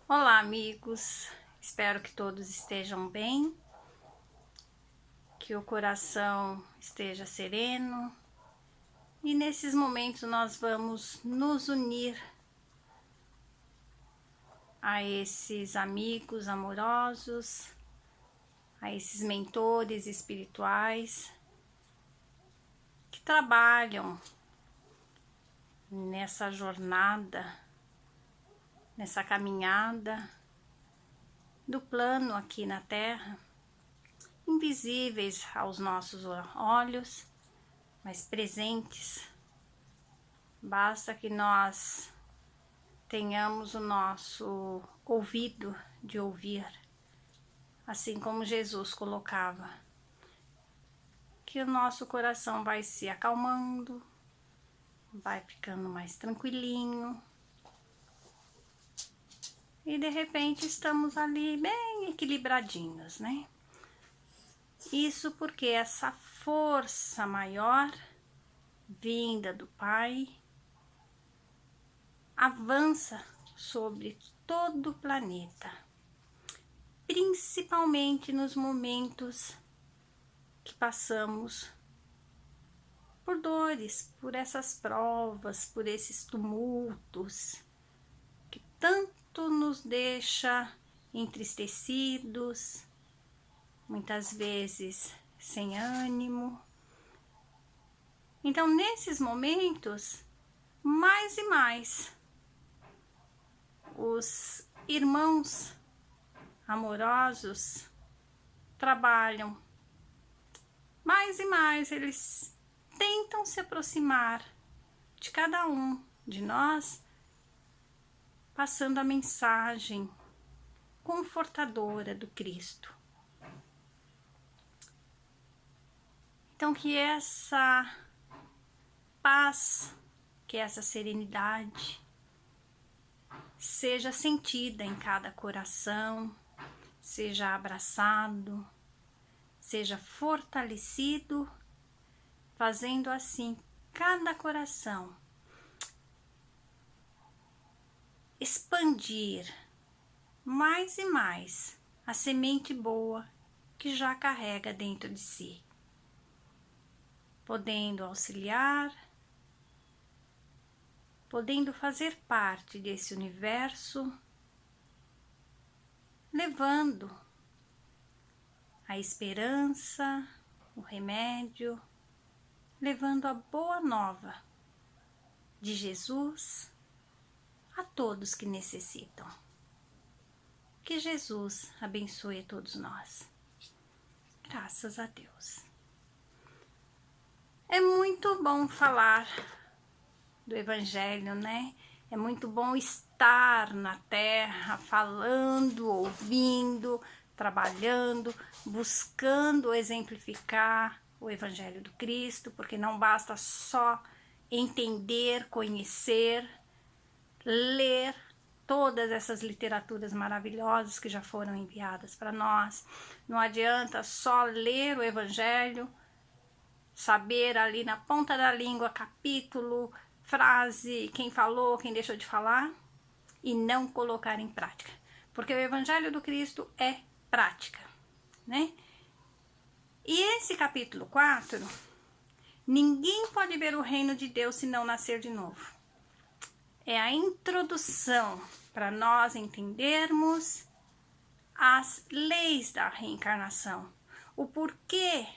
Olá, amigos. Espero que todos estejam bem, que o coração esteja sereno. E nesses momentos nós vamos nos unir a esses amigos amorosos, a esses mentores espirituais que trabalham nessa jornada, nessa caminhada do plano aqui na Terra, invisíveis aos nossos olhos, mas presentes. Basta que nós tenhamos o nosso ouvido de ouvir, assim como Jesus colocava, que o nosso coração vai se acalmando, vai ficando mais tranquilinho, e de repente estamos ali bem equilibradinhos, né? Isso porque essa força maior, vinda do Pai, avança sobre todo o planeta, principalmente nos momentos que passamos por dores, por essas provas, por esses tumultos, que tanto nos deixa entristecidos, muitas vezes sem ânimo. Então, nesses momentos, mais e mais, os irmãos amorosos trabalham, mais e mais eles tentam se aproximar de cada um de nós, passando a mensagem confortadora do Cristo. Então, que essa paz, que essa serenidade seja sentida em cada coração, seja abraçado, seja fortalecido, fazendo assim cada coração expandir mais e mais a semente boa que já carrega dentro de si, podendo auxiliar, podendo fazer parte desse universo, levando a esperança, o remédio, levando a boa nova de Jesus a todos que necessitam. Que Jesus abençoe a todos nós. Graças a Deus. É muito bom falar do Evangelho, né? É muito bom estar na Terra, falando, ouvindo, trabalhando, buscando exemplificar o Evangelho do Cristo, porque não basta só entender, conhecer, ler todas essas literaturas maravilhosas que já foram enviadas para nós. Não adianta só ler o Evangelho, saber ali na ponta da língua capítulo, frase, quem falou, quem deixou de falar, e não colocar em prática. Porque o Evangelho do Cristo é prática, né? E esse capítulo 4, ninguém pode ver o reino de Deus se não nascer de novo. É a introdução para nós entendermos as leis da reencarnação, o porquê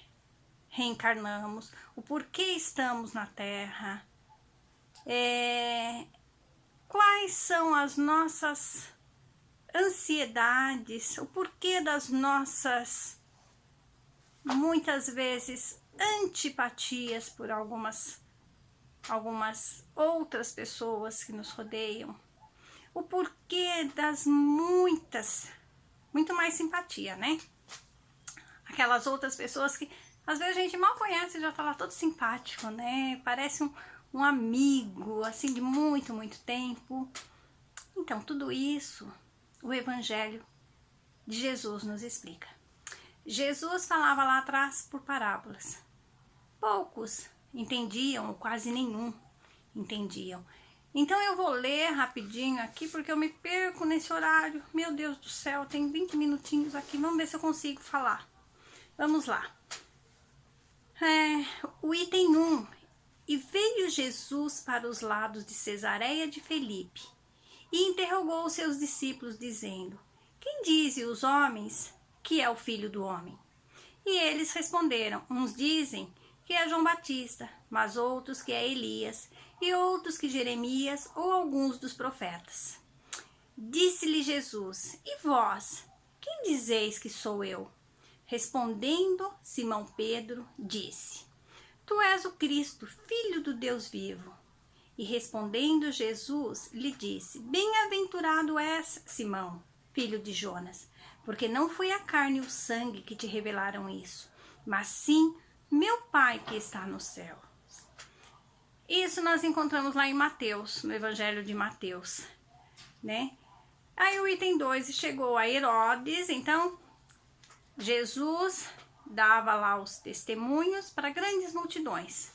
reencarnamos, o porquê estamos na Terra, quais são as nossas ansiedades, o porquê das nossas, muitas vezes, antipatias por algumas outras pessoas que nos rodeiam, o porquê das muito mais simpatia, né? Aquelas outras pessoas que às vezes a gente mal conhece e já tá lá todo simpático, né? Parece um amigo, assim, de muito, muito tempo. Então, tudo isso o Evangelho de Jesus nos explica. Jesus falava lá atrás por parábolas. Poucos entendiam, ou quase nenhum entendiam. Então eu vou ler rapidinho aqui, porque eu me perco nesse horário. Meu Deus do céu, tem 20 minutinhos aqui, vamos ver se eu consigo falar. Vamos lá. O item 1. E veio Jesus para os lados de Cesareia de Filipe, e interrogou os seus discípulos, dizendo: Quem dizem os homens que é o Filho do Homem? E eles responderam: Uns dizem que é João Batista, mas outros que é Elias, e outros que Jeremias ou alguns dos profetas. Disse-lhe Jesus: E vós, quem dizeis que sou eu? Respondendo Simão Pedro, disse: Tu és o Cristo, Filho do Deus vivo. E respondendo Jesus, lhe disse: Bem-aventurado és, Simão, filho de Jonas, porque não foi a carne e o sangue que te revelaram isso, mas sim meu Pai que está no céu. Isso nós encontramos lá em Mateus, no Evangelho de Mateus, né? Aí o item 2, chegou a Herodes, então Jesus dava lá os testemunhos para grandes multidões.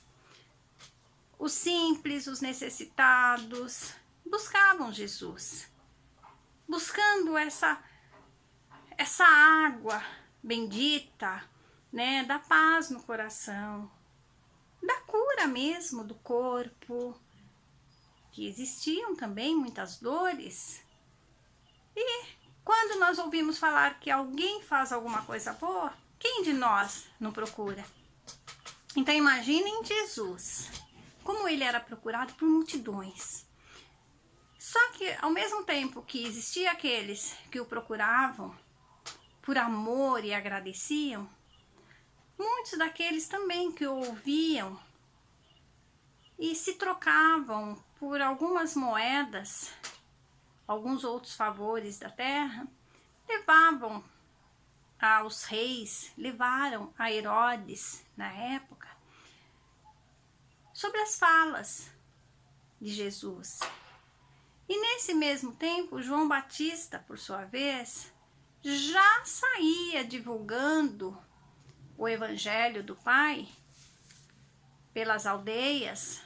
Os simples, os necessitados, buscavam Jesus, buscando essa água bendita, né, da paz no coração, da cura mesmo do corpo, que existiam também muitas dores. E quando nós ouvimos falar que alguém faz alguma coisa boa, quem de nós não procura? Então imaginem Jesus, como ele era procurado por multidões. Só que ao mesmo tempo que existiam aqueles que o procuravam por amor e agradeciam, muitos daqueles também que o ouviam e se trocavam por algumas moedas, alguns outros favores da terra, levavam aos reis, levaram a Herodes na época, sobre as falas de Jesus. E nesse mesmo tempo, João Batista, por sua vez, já saía divulgando o Evangelho do Pai pelas aldeias,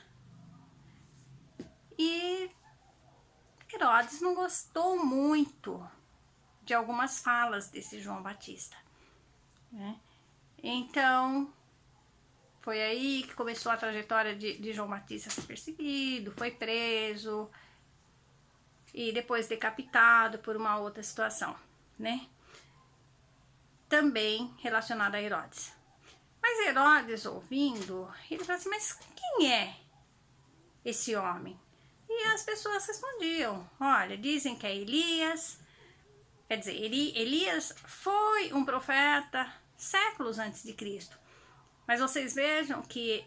e Herodes não gostou muito de algumas falas desse João Batista, né? Então foi aí que começou a trajetória de João Batista ser perseguido, foi preso e depois decapitado por uma outra situação, né? Também relacionada a Herodes. Mas Herodes, ouvindo, ele falou assim: mas quem é esse homem? E as pessoas respondiam: olha, dizem que é Elias. Quer dizer, Elias foi um profeta séculos antes de Cristo. Mas vocês vejam que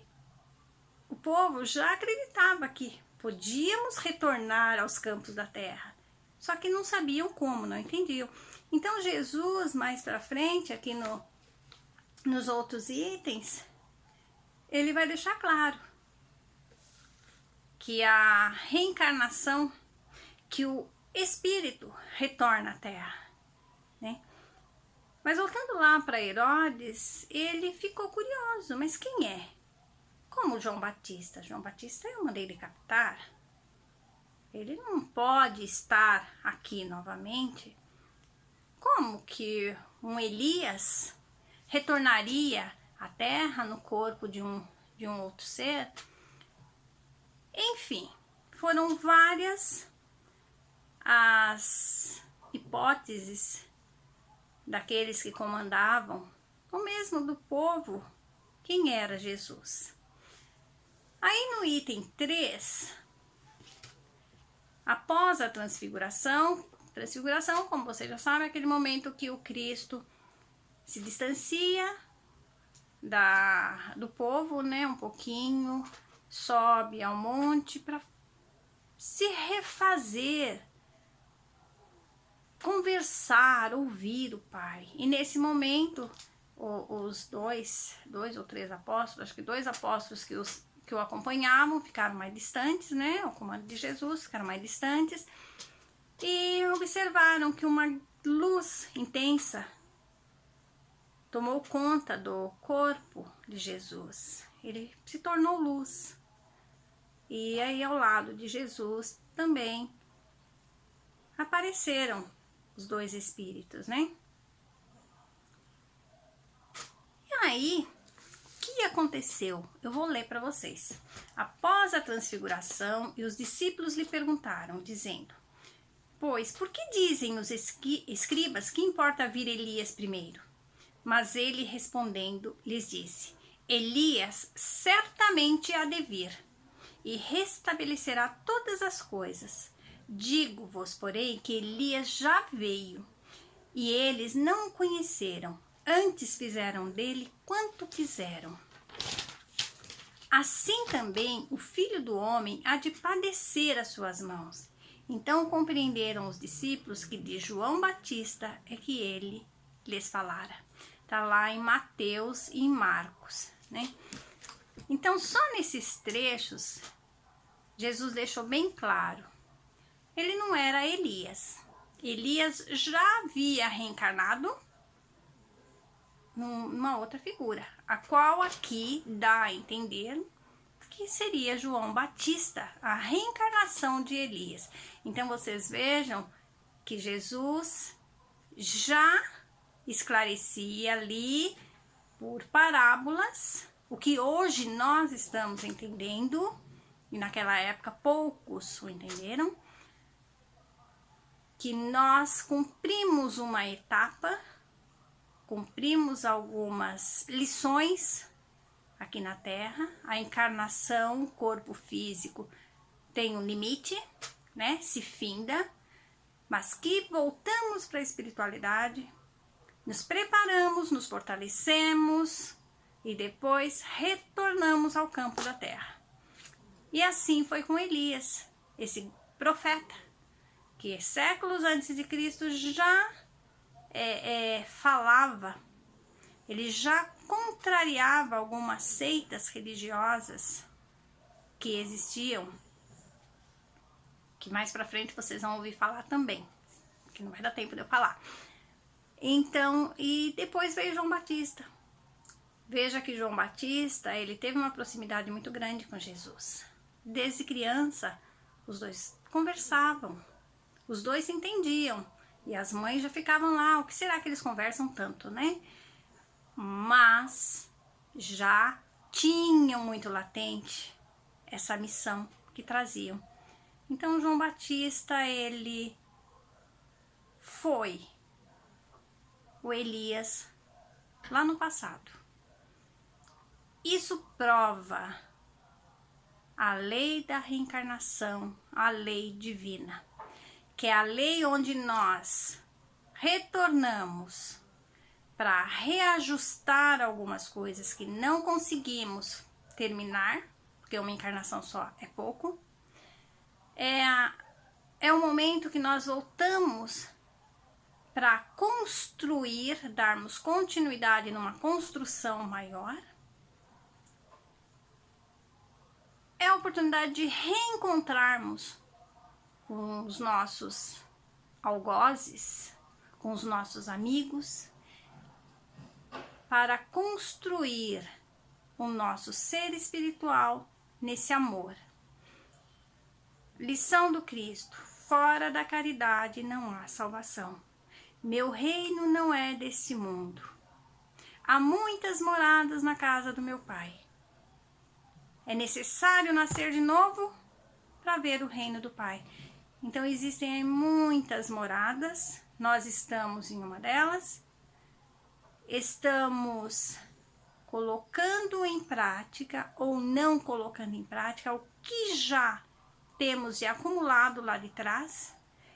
o povo já acreditava que podíamos retornar aos campos da terra. Só que não sabiam como, não entendiam. Então Jesus, mais para frente, aqui nos outros itens, ele vai deixar claro que a reencarnação, que o espírito retorna à terra, né? Mas voltando lá para Herodes, ele ficou curioso, mas quem é? Como João Batista? João Batista eu mandei decapitar. Ele não pode estar aqui novamente. Como que um Elias retornaria à terra no corpo de um outro ser? Enfim, foram várias as hipóteses daqueles que comandavam, ou mesmo do povo, quem era Jesus. Aí no item 3, após a transfiguração, como você já sabe, é aquele momento que o Cristo se distancia do povo, né, um pouquinho, sobe ao monte para se refazer, conversar, ouvir o Pai. E nesse momento, os dois ou três apóstolos, acho que 2 apóstolos que o acompanhavam ficaram mais distantes, né, ao comando de Jesus, ficaram mais distantes, e observaram que uma luz intensa tomou conta do corpo de Jesus. Ele se tornou luz. E aí ao lado de Jesus também apareceram os dois espíritos, né? E aí, o que aconteceu? Eu vou ler para vocês. Após a transfiguração, e os discípulos lhe perguntaram, dizendo: pois, por que dizem os escribas que importa vir Elias primeiro? Mas ele respondendo lhes disse: Elias certamente há de vir e restabelecerá todas as coisas. Digo-vos, porém, que Elias já veio e eles não o conheceram, antes fizeram dele quanto quiseram. Assim também o Filho do Homem há de padecer às suas mãos. Então compreenderam os discípulos que de João Batista é que ele lhes falara. Está lá em Mateus e em Marcos, né? Então, só nesses trechos, Jesus deixou bem claro. Ele não era Elias. Elias já havia reencarnado numa outra figura, a qual aqui dá a entender que seria João Batista, a reencarnação de Elias. Então, vocês vejam que Jesus já esclarecia ali por parábolas o que hoje nós estamos entendendo, e naquela época poucos o entenderam, que nós cumprimos uma etapa, cumprimos algumas lições aqui na Terra. A encarnação, o corpo físico tem um limite, né? Se finda, mas que voltamos para a espiritualidade, nos preparamos, nos fortalecemos e depois retornamos ao campo da terra. E assim foi com Elias, esse profeta, que séculos antes de Cristo já falava, ele já contrariava algumas seitas religiosas que existiam, que mais pra frente vocês vão ouvir falar também, que não vai dar tempo de eu falar. Então, e depois veio João Batista. Veja que João Batista, ele teve uma proximidade muito grande com Jesus. Desde criança, os dois conversavam, os dois se entendiam, e as mães já ficavam lá, o que será que eles conversam tanto, né? Mas já tinham muito latente essa missão que traziam. Então, João Batista, ele foi o Elias lá no passado. Isso prova a lei da reencarnação, a lei divina, que é a lei onde nós retornamos para reajustar algumas coisas que não conseguimos terminar, porque uma encarnação só é pouco. É o momento que nós voltamos para construir, darmos continuidade numa construção maior. É a oportunidade de reencontrarmos com os nossos algozes, com os nossos amigos, para construir o nosso ser espiritual nesse amor. Lição do Cristo: fora da caridade não há salvação. Meu reino não é desse mundo. Há muitas moradas na casa do meu Pai. É necessário nascer de novo para ver o reino do Pai. Então existem muitas moradas, nós estamos em uma delas, estamos colocando em prática ou não colocando em prática o que já temos de acumulado lá de trás.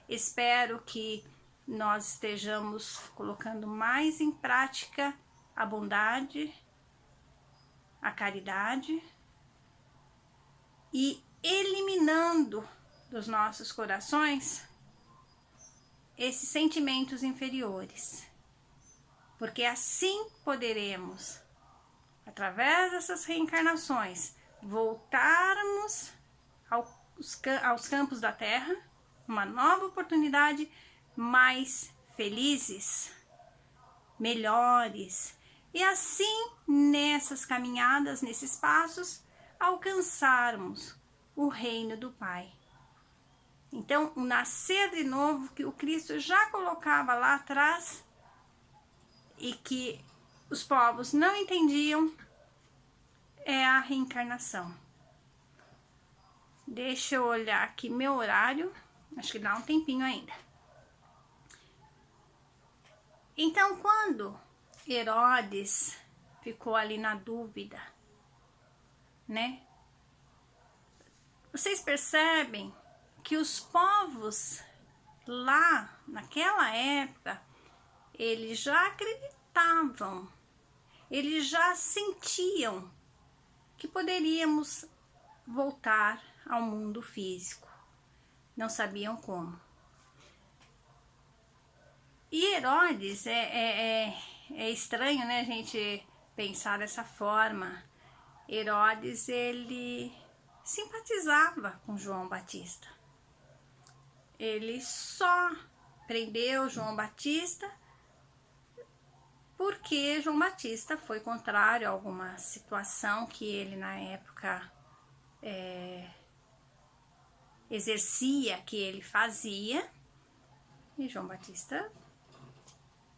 Espero que nós estejamos colocando mais em prática a bondade, a caridade e eliminando dos nossos corações esses sentimentos inferiores, porque assim poderemos, através dessas reencarnações, voltarmos aos campos da terra, uma nova oportunidade, mais felizes, melhores, e assim nessas caminhadas, nesses passos, alcançarmos o reino do Pai. Então, o nascer de novo que o Cristo já colocava lá atrás e que os povos não entendiam é a reencarnação. Deixa eu olhar aqui meu horário, acho que dá um tempinho ainda. Então, quando Herodes ficou ali na dúvida, né? Vocês percebem que os povos lá, naquela época, eles já acreditavam, eles já sentiam que poderíamos voltar ao mundo físico. Não sabiam como. E Herodes, é estranho, né, a gente pensar dessa forma. Herodes, ele simpatizava com João Batista. Ele só prendeu João Batista porque João Batista foi contrário a alguma situação que ele na época exercia, que ele fazia, e João Batista,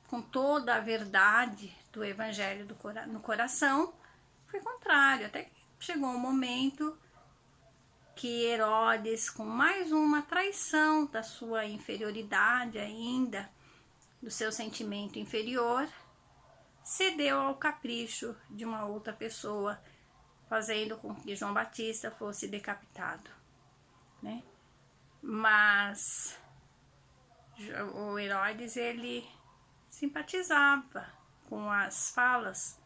com toda a verdade do evangelho no coração, foi contrário, até que chegou um momento que Herodes, com mais uma traição da sua inferioridade ainda, do seu sentimento inferior, cedeu ao capricho de uma outra pessoa, fazendo com que João Batista fosse decapitado, né? Mas o Herodes, ele simpatizava com as falas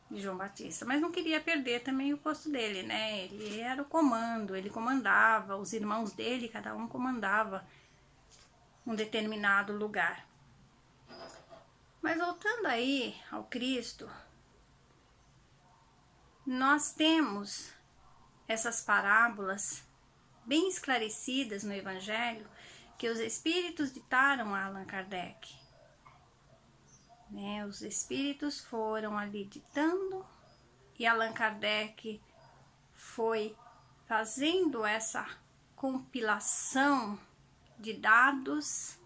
de João Batista, mas não queria perder também o posto dele, né? Ele era o comando, ele comandava, os irmãos dele, cada um comandava um determinado lugar. Mas voltando aí ao Cristo, nós temos essas parábolas bem esclarecidas no Evangelho que os Espíritos ditaram a Allan Kardec. Né? Os Espíritos foram ali ditando e Allan Kardec foi fazendo essa compilação de dados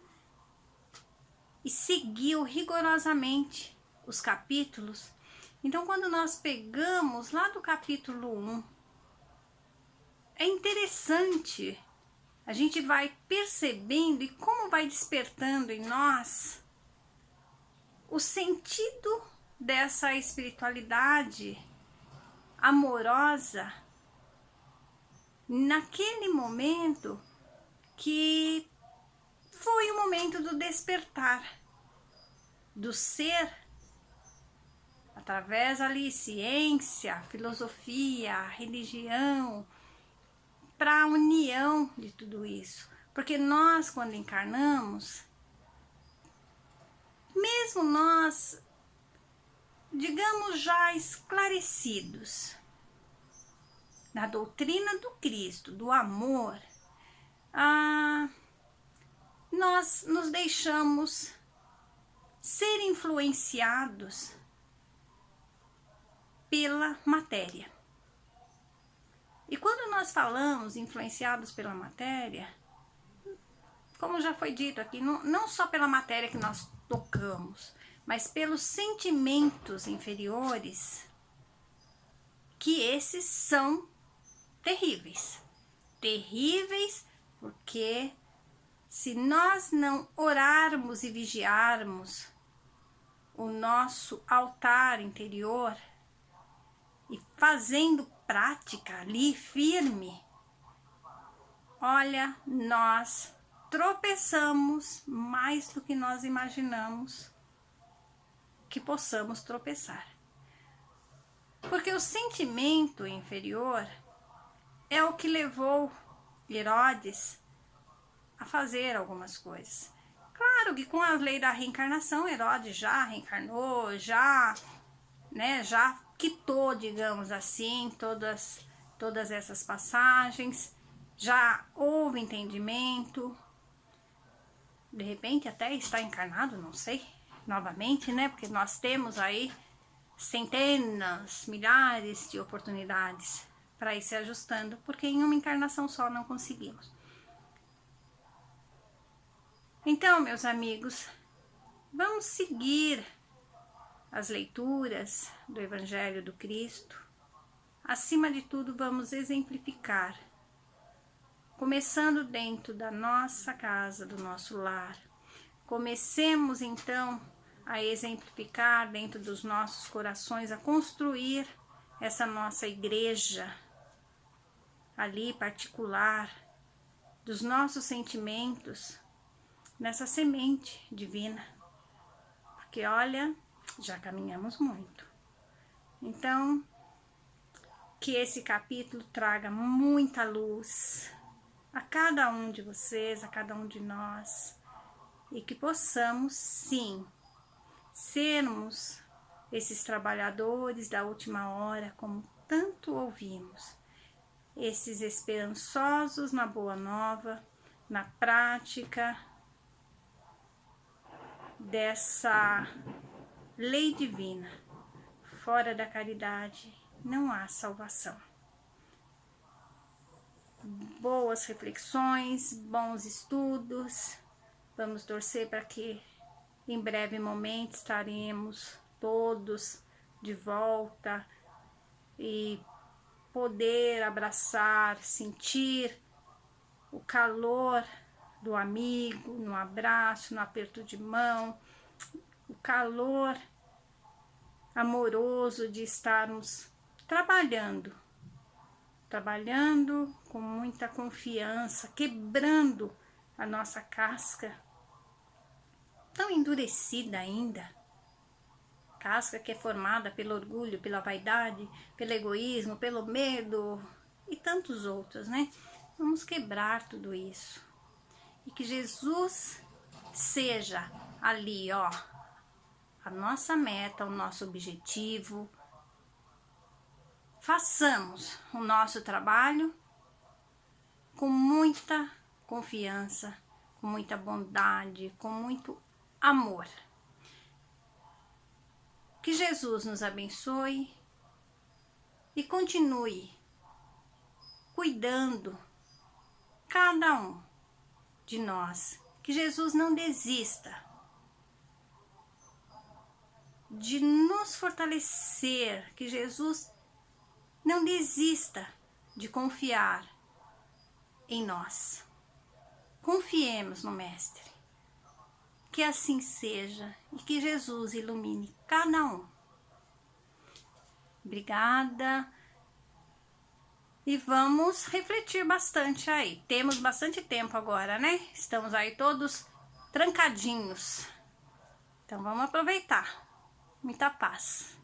e seguiu rigorosamente os capítulos. Então, quando nós pegamos lá do capítulo 1, é interessante, a gente vai percebendo e como vai despertando em nós o sentido dessa espiritualidade amorosa naquele momento que foi o momento do despertar do ser, através ali ciência, filosofia, religião, para a união de tudo isso. Porque nós, quando encarnamos, mesmo nós, digamos, já esclarecidos na doutrina do Cristo, do amor, nós nos deixamos ser influenciados pela matéria. E quando nós falamos influenciados pela matéria, como já foi dito aqui, não só pela matéria que nós tocamos, mas pelos sentimentos inferiores, que esses são terríveis. Terríveis porque se nós não orarmos e vigiarmos o nosso altar interior e fazendo prática ali firme, olha, nós tropeçamos mais do que nós imaginamos que possamos tropeçar. Porque o sentimento inferior é o que levou Herodes a fazer algumas coisas. Claro que com a lei da reencarnação, Herodes já reencarnou, já quitou, digamos assim, todas essas passagens, já houve entendimento, de repente até está encarnado, não sei, novamente, né? Porque nós temos aí centenas, milhares de oportunidades para ir se ajustando, porque em uma encarnação só não conseguimos. Então, meus amigos, vamos seguir as leituras do Evangelho do Cristo. Acima de tudo, vamos exemplificar, começando dentro da nossa casa, do nosso lar. Comecemos então a exemplificar dentro dos nossos corações, a construir essa nossa igreja ali particular, dos nossos sentimentos, nessa semente divina. Porque olha, já caminhamos muito. Então, que esse capítulo traga muita luz a cada um de vocês, a cada um de nós, e que possamos, sim, sermos esses trabalhadores da última hora, como tanto ouvimos, esses esperançosos na boa nova, na prática dessa lei divina. Fora da caridade não há salvação. Boas reflexões, bons estudos. Vamos torcer para que em breve momento estaremos todos de volta e poder abraçar, sentir o calor do amigo no abraço, no aperto de mão, o calor amoroso de estarmos trabalhando com muita confiança, quebrando a nossa casca tão endurecida ainda, casca que é formada pelo orgulho, pela vaidade, pelo egoísmo, pelo medo e tantos outros, né? Vamos quebrar tudo isso e que Jesus seja ali, ó, a nossa meta, o nosso objetivo. Façamos o nosso trabalho com muita confiança, com muita bondade, com muito amor. Que Jesus nos abençoe e continue cuidando cada um de nós. Que Jesus não desista de nos fortalecer, que Jesus não desista de confiar em nós. Confiemos no Mestre. Que assim seja e que Jesus ilumine cada um. Obrigada. E vamos refletir bastante aí. Temos bastante tempo agora, né? Estamos aí todos trancadinhos. Então vamos aproveitar. Muita paz.